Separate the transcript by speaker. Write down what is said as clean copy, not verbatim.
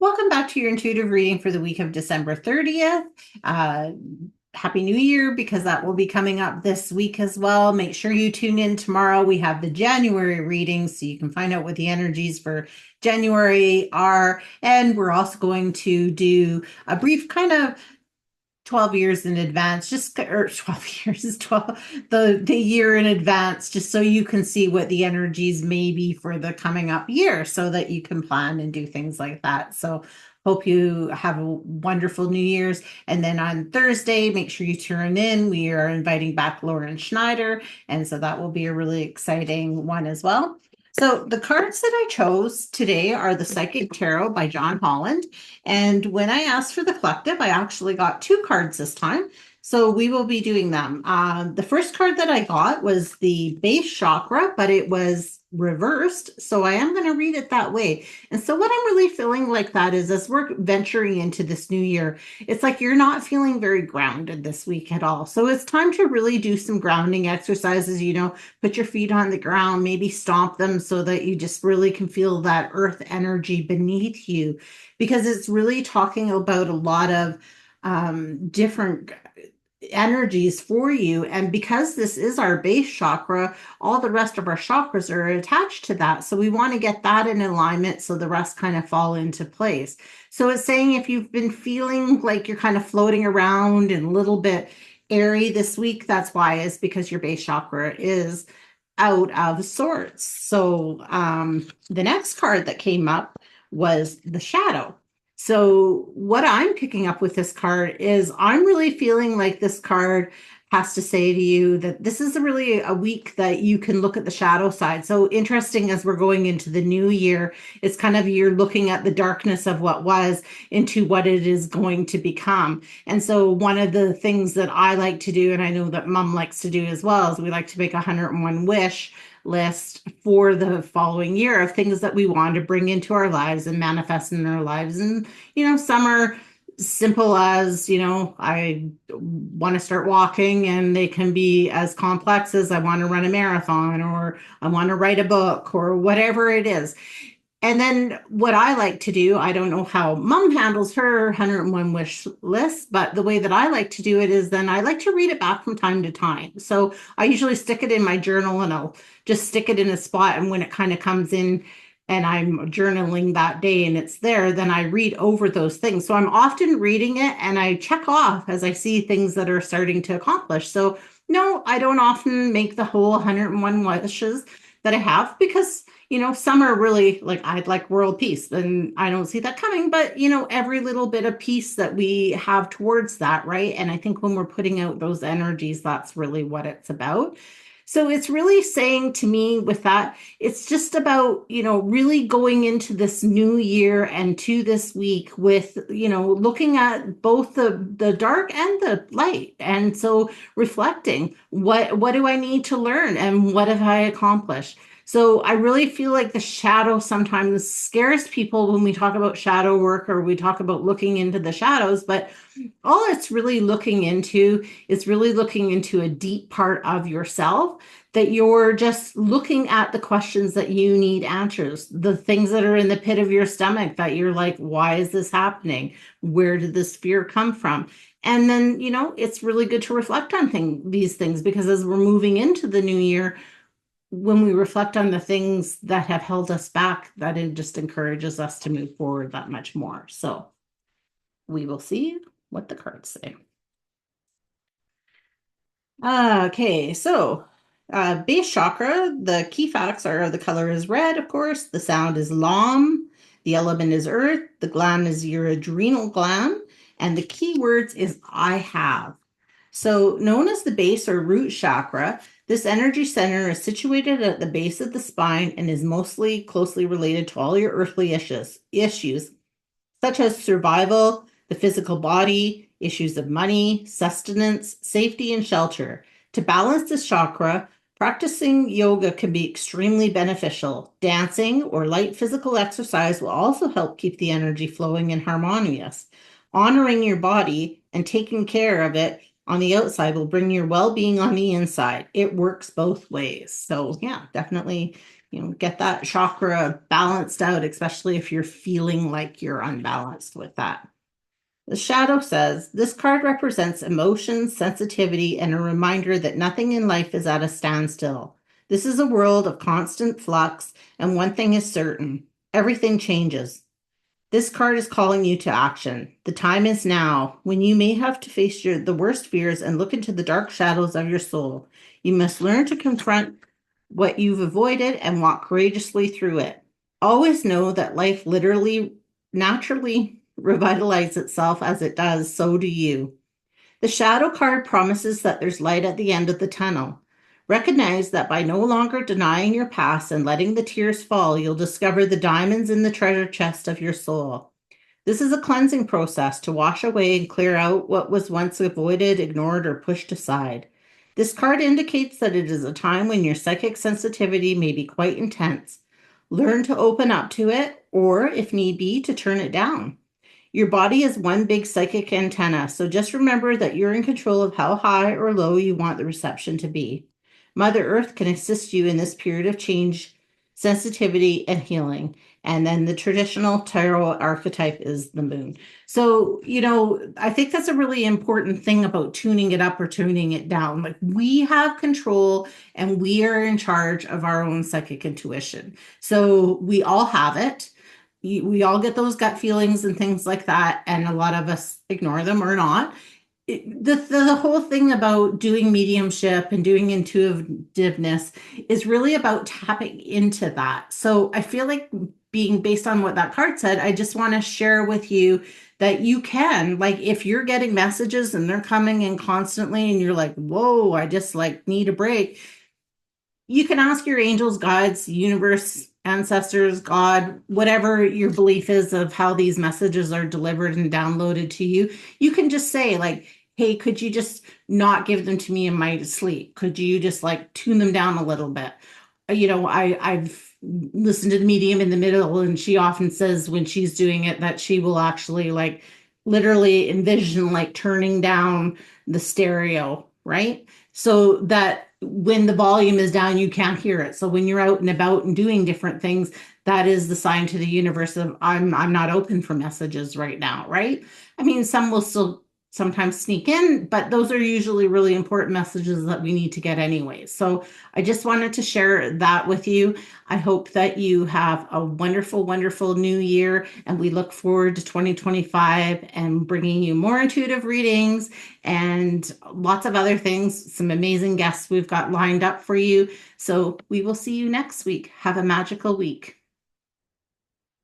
Speaker 1: Welcome back to your intuitive reading for the week of December 30th. Uh, Happy New Year, because that will be coming up this week as well. Make sure you tune in tomorrow. We have the January reading, so you can find out what the energies for January are. And we're also going to do a brief kind of 12 years in advance, just or 12 years is 12 the year in advance, just so you can see what the energies may be for the coming up year so that you can plan and do things like that. So hope you have a wonderful New Year's. And then on Thursday, make sure you tune in. We are inviting back Lauren Schneider, and so that will be a really exciting one as well. So the cards that I chose today are the Psychic Tarot by John Holland. And when I asked for the collective, I actually got two cards this time. So we will be doing them. The first card that I got was the base chakra, but it was reversed. So I am going to read it that way. And so what I'm really feeling like that is, as we're venturing into this new year, it's like you're not feeling very grounded this week at all. So it's time to really do some grounding exercises, put your feet on the ground, maybe stomp them so that you just really can feel that earth energy beneath you, because it's really talking about a lot of different energies for you. And because this is our base chakra, all the rest of our chakras are attached to that. So we want to get that in alignment so the rest kind of fall into place. So it's saying if you've been feeling like you're kind of floating around and a little bit airy this week, that's why, is because your base chakra is out of sorts. So the next card that came up was the shadow. So what I'm picking up with this card is I'm really feeling like this card has to say to you that this is really a week that you can look at the shadow side. So interesting, as we're going into the new year, it's kind of you're looking at the darkness of what was into what it is going to become. And so one of the things that I like to do, and I know that Mom likes to do as well, is we like to make 101 wish list for the following year of things that we want to bring into our lives and manifest in our lives. And, some are simple as, I want to start walking, and they can be as complex as I want to run a marathon, or I want to write a book, or whatever it is. And then what I like to do, I don't know how Mom handles her 101 wish list, but the way that I like to do it is then I like to read it back from time to time. So I usually stick it in my journal, and I'll just stick it in a spot. And when it kind of comes in and I'm journaling that day and it's there, then I read over those things. So I'm often reading it and I check off as I see things that are starting to accomplish. So no, I don't often make the whole 101 wishes that I have, because some are really like, I'd like world peace, and I don't see that coming, but every little bit of peace that we have towards that, right? And I think when we're putting out those energies, that's really what it's about. So it's really saying to me with that, it's just about, really going into this new year and to this week with, looking at both the dark and the light. And so reflecting, what do I need to learn, and what have I accomplished? So I really feel like the shadow sometimes scares people when we talk about shadow work, or we talk about looking into the shadows, but all it's really looking into is really looking into a deep part of yourself, that you're just looking at the questions that you need answers, the things that are in the pit of your stomach that you're like, why is this happening? Where did this fear come from? And then, it's really good to reflect on these things, because as we're moving into the new year, when we reflect on the things that have held us back, that it just encourages us to move forward that much more. So we will see what the cards say. Okay, so base chakra, the key facts are the color is red, of course, the sound is lam, the element is earth, the gland is your adrenal gland, and the key words is I have. So known as the base or root chakra, this energy center is situated at the base of the spine and is mostly closely related to all your earthly issues such as survival, the physical body, issues of money, sustenance, safety, and shelter. To balance this chakra, practicing yoga can be extremely beneficial. Dancing or light physical exercise will also help keep the energy flowing and harmonious. Honoring your body and taking care of it on the outside will bring your well-being on the inside. It works both ways. So yeah, definitely Get that chakra balanced out, especially if you're feeling like you're unbalanced with that. The shadow says this card represents emotion, sensitivity, and a reminder that nothing in life is at a standstill. This is a world of constant flux, and one thing is certain everything changes. This card is calling you to action. The time is now when you may have to face the worst fears and look into the dark shadows of your soul. You must learn to confront what you've avoided and walk courageously through it. Always know that life literally, naturally revitalizes itself as it does, so do you. The shadow card promises that there's light at the end of the tunnel. Recognize that by no longer denying your past and letting the tears fall, you'll discover the diamonds in the treasure chest of your soul. This is a cleansing process to wash away and clear out what was once avoided, ignored, or pushed aside. This card indicates that it is a time when your psychic sensitivity may be quite intense. Learn to open up to it, or if need be, to turn it down. Your body is one big psychic antenna, so just remember that you're in control of how high or low you want the reception to be. Mother Earth can assist you in this period of change, sensitivity, and healing. And then the traditional tarot archetype is the moon. So, I think that's a really important thing about tuning it up or tuning it down. Like, we have control and we are in charge of our own psychic intuition. So we all have it. We all get those gut feelings and things like that, and a lot of us ignore them or not. The whole thing about doing mediumship and doing intuitiveness is really about tapping into that. So I feel like, being based on what that card said, I just want to share with you that you can, like, if you're getting messages and they're coming in constantly and you're like, whoa, I just like need a break, you can ask your angels, guides, universe, ancestors, God, whatever your belief is of how these messages are delivered and downloaded to you. You can just say, like, hey, could you just not give them to me in my sleep? Could you just like tune them down a little bit? I've listened to the medium in the middle, and she often says when she's doing it that she will actually like literally envision like turning down the stereo, right? So that when the volume is down, you can't hear it. So when you're out and about and doing different things, that is the sign to the universe of I'm not open for messages right now, right? I mean, some will still sometimes sneak in, but those are usually really important messages that we need to get anyway. So I just wanted to share that with you. I hope that you have a wonderful, wonderful new year, and we look forward to 2025 and bringing you more intuitive readings and lots of other things, some amazing guests we've got lined up for you. So we will see you next week. Have a magical week.